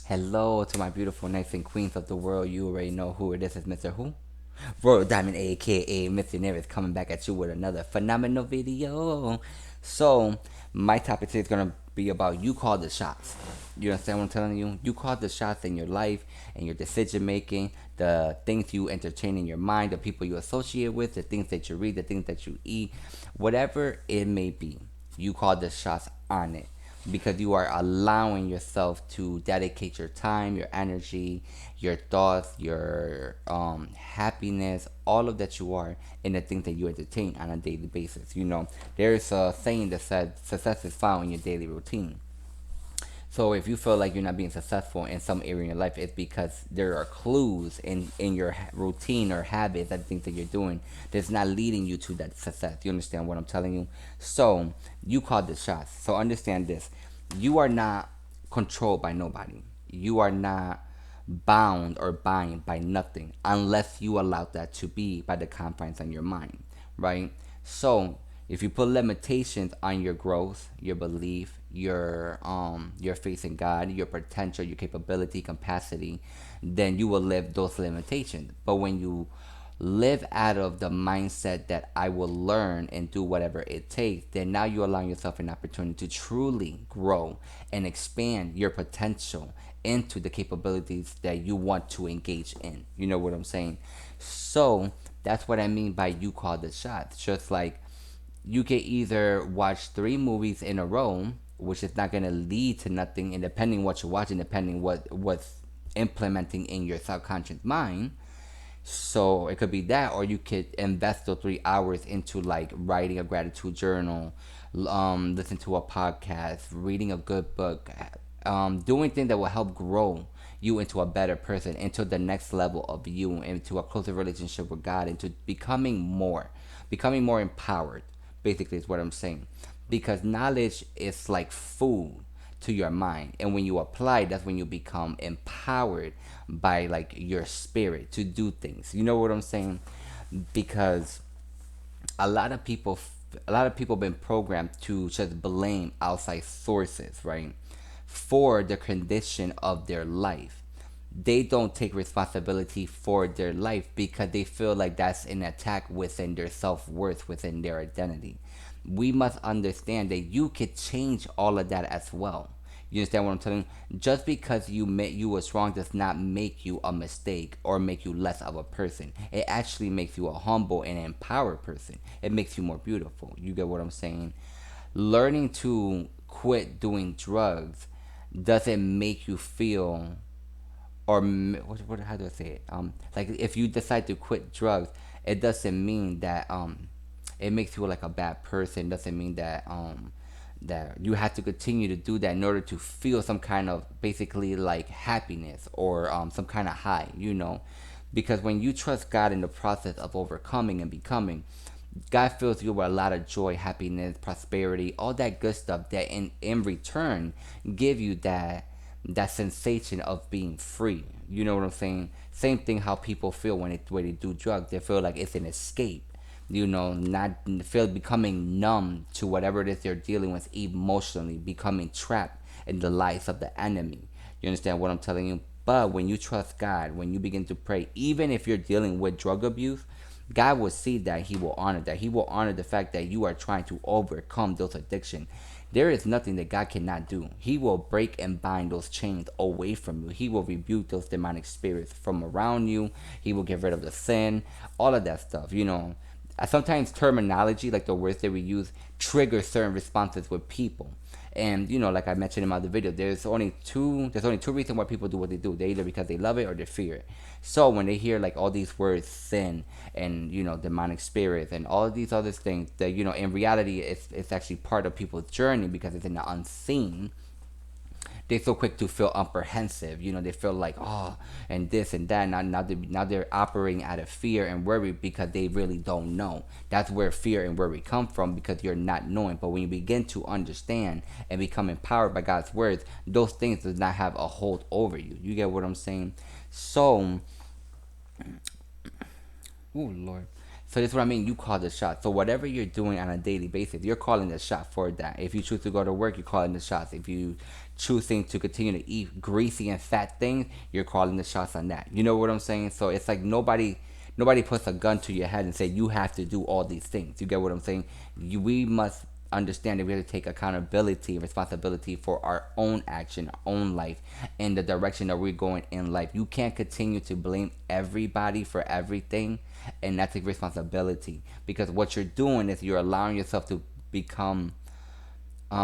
Hello to my beautiful knights and queens of the world. You already know who it is. It's Mr. Who? Royal Diamond, aka Mr.RoyalNieves, coming back at you with another phenomenal video. So, my topic today is gonna be about you call the shots. You understand what I'm telling you? You call the shots in your life and your decision making, the things you entertain in your mind, the people you associate with, the things that you read, the things that you eat, whatever it may be. You call the shots on it because you are allowing yourself to dedicate your time, your energy, your thoughts, your happiness, all of that you are in the things that you entertain on a daily basis. You know, there's a saying that says success is found in your daily routine. So if you feel like you're not being successful in some area in your life, it's because there are clues in your routine or habits and things that you're doing that's not leading you to that success. You understand what I'm telling you? So you called the shots. So understand this: you are not controlled by nobody. You are not bound or bind by nothing unless you allow that to be by the confines on your mind, right? So if you put limitations on your growth, your belief, your faith in God, your potential, your capability, capacity, then you will live those limitations. But when you live out of the mindset that I will learn and do whatever it takes, then now you allow yourself an opportunity to truly grow and expand your potential into the capabilities that you want to engage in. You know what I'm saying? So that's what I mean by you call the shots. Just like you can either watch three movies in a row, which is not gonna lead to nothing, and depending what you're watching, depending what's implementing in your subconscious mind. So it could be that, or you could invest those 3 hours into like writing a gratitude journal, listen to a podcast, reading a good book, doing things that will help grow you into a better person, into the next level of you, into a closer relationship with God, into becoming more empowered. Basically, is what I'm saying, because knowledge is like food to your mind, and when you apply, that's when you become empowered by like your spirit to do things. You know what I'm saying? Because a lot of people a lot of people been programmed to just blame outside sources, right, for the condition of their life. They don't take responsibility for their life because they feel like that's an attack within their self-worth, within their identity. We must understand that you could change all of that as well. You understand what I'm telling you? Just because you met you was wrong does not make you a mistake or make you less of a person. It actually makes you a humble and empowered person. It makes you more beautiful. You get what I'm saying? Learning to quit doing drugs doesn't make you feel, or what how do I say it? Like if you decide to quit drugs, it doesn't mean that it makes you like a bad person. Doesn't mean that that you have to continue to do that in order to feel some kind of basically like happiness or some kind of high, you know, because when you trust God in the process of overcoming and becoming, God fills you with a lot of joy, happiness, prosperity, all that good stuff that in return give you that sensation of being free. You know what I'm saying? Same thing how people feel when they do drugs. They feel like it's an escape. You know, not feel becoming numb to whatever it is they're dealing with emotionally, becoming trapped in the lies of the enemy. You understand what I'm telling you? But when you trust God, when you begin to pray, even if you're dealing with drug abuse, God will see that. He will honor that. He will honor the fact that you are trying to overcome those addictions. There is nothing that God cannot do. He will break and bind those chains away from you. He will rebuke those demonic spirits from around you. He will get rid of the sin, all of that stuff. You know, sometimes terminology, like the words that we use, trigger certain responses with people. And you know, like I mentioned in my other video, there's only two reasons why people do what they do. They either because they love it or they fear it. So when they hear like all these words, sin and you know demonic spirits and all of these other things, that you know in reality it's actually part of people's journey because it's in the unseen. They're so quick to feel apprehensive. You know, they feel like, oh, and this and that. Now they're operating out of fear and worry because they really don't know. That's where fear and worry come from, because you're not knowing. But when you begin to understand and become empowered by God's words, those things does not have a hold over you. You get what I'm saying? So, oh Lord. So that's what I mean. You call the shot. So whatever you're doing on a daily basis, you're calling the shot for that. If you choose to go to work, you're calling the shots. If you choosing to continue to eat greasy and fat things, you're calling the shots on that. You know what I'm saying? So it's like nobody puts a gun to your head and say you have to do all these things. You get what I'm saying? We must understand that we have to take accountability and responsibility for our own action, our own life, and the direction that we're going in life. You can't continue to blame everybody for everything and not take responsibility, because what you're doing is you're allowing yourself to become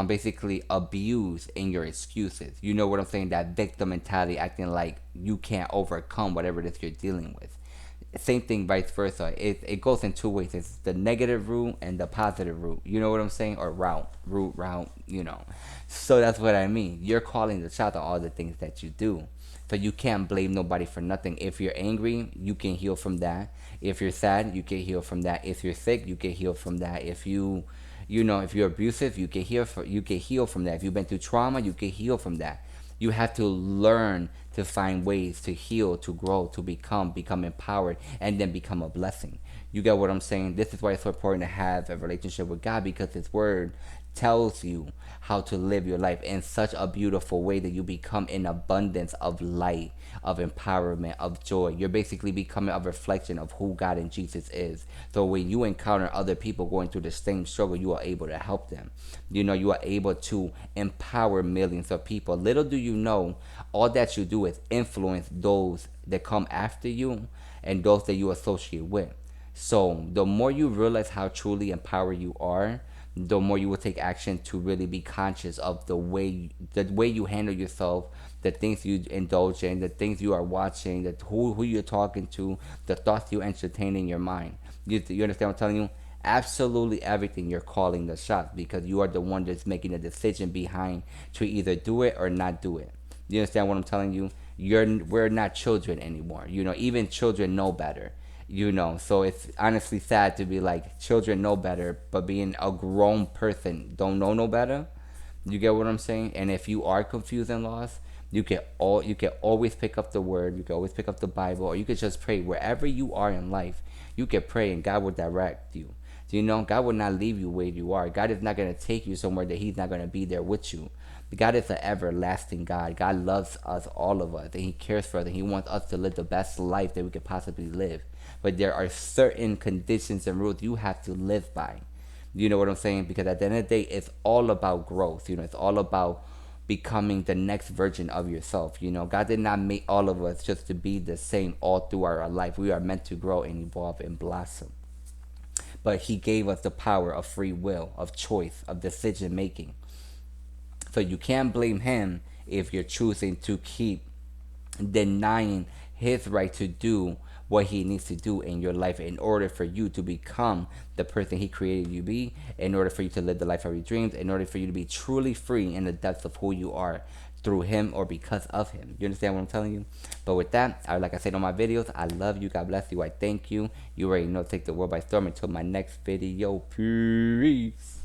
basically abused in your excuses. You know what I'm saying? That victim mentality, acting like you can't overcome whatever it is you're dealing with. Same thing, vice versa. It goes in two ways. It's the negative route and the positive route. You know what I'm saying? Or route. You know. So that's what I mean. You're calling the shot on all the things that you do. So you can't blame nobody for nothing. If you're angry, you can heal from that. If you're sad, you can heal from that. If you're sick, you can heal from that. If if you're abusive, you can heal from that. If you've been through trauma, you can heal from that. You have to learn to find ways to heal, to grow, to become empowered, and then become a blessing. You get what I'm saying? This is why it's so important to have a relationship with God, because His Word tells you how to live your life in such a beautiful way that you become in abundance of light, of empowerment, of joy. You're basically becoming a reflection of who God and Jesus is. So when you encounter other people going through the same struggle, you are able to help them. You are able to empower millions of people. Little do you know, all that you do is influence those that come after you and those that you associate with. So the more you realize how truly empowered you are, the more you will take action to really be conscious of the way you handle yourself, the things you indulge in, the things you are watching, who you're talking to, the thoughts you entertain in your mind. You understand what I'm telling you? Absolutely everything, you're calling the shots, because you are the one that's making the decision behind to either do it or not do it. You understand what I'm telling you? We're not children anymore. Even children know better. So it's honestly sad to be like, children know better, but being a grown person don't know no better. You get what I'm saying? And if you are confused and lost, you can always pick up the word, you can always pick up the Bible, or you can just pray wherever you are in life. You can pray and God will direct you. God will not leave you where you are. God is not going to take you somewhere that He's not going to be there with you. God is an everlasting God. God loves us, all of us, and He cares for us, and He wants us to live the best life that we could possibly live. But there are certain conditions and rules you have to live by. You know what I'm saying? Because at the end of the day, it's all about growth. It's all about becoming the next version of yourself. God did not make all of us just to be the same all through our life. We are meant to grow and evolve and blossom. But He gave us the power of free will, of choice, of decision making. So you can't blame Him if you're choosing to keep denying His right to do what He needs to do in your life, in order for you to become the person He created you to be, in order for you to live the life of your dreams, in order for you to be truly free in the depths of who you are, through Him or because of Him. You understand what I'm telling you? But with that, like I said on my videos, I love you. God bless you. I thank you. You already know, take the world by storm. Until my next video. Peace.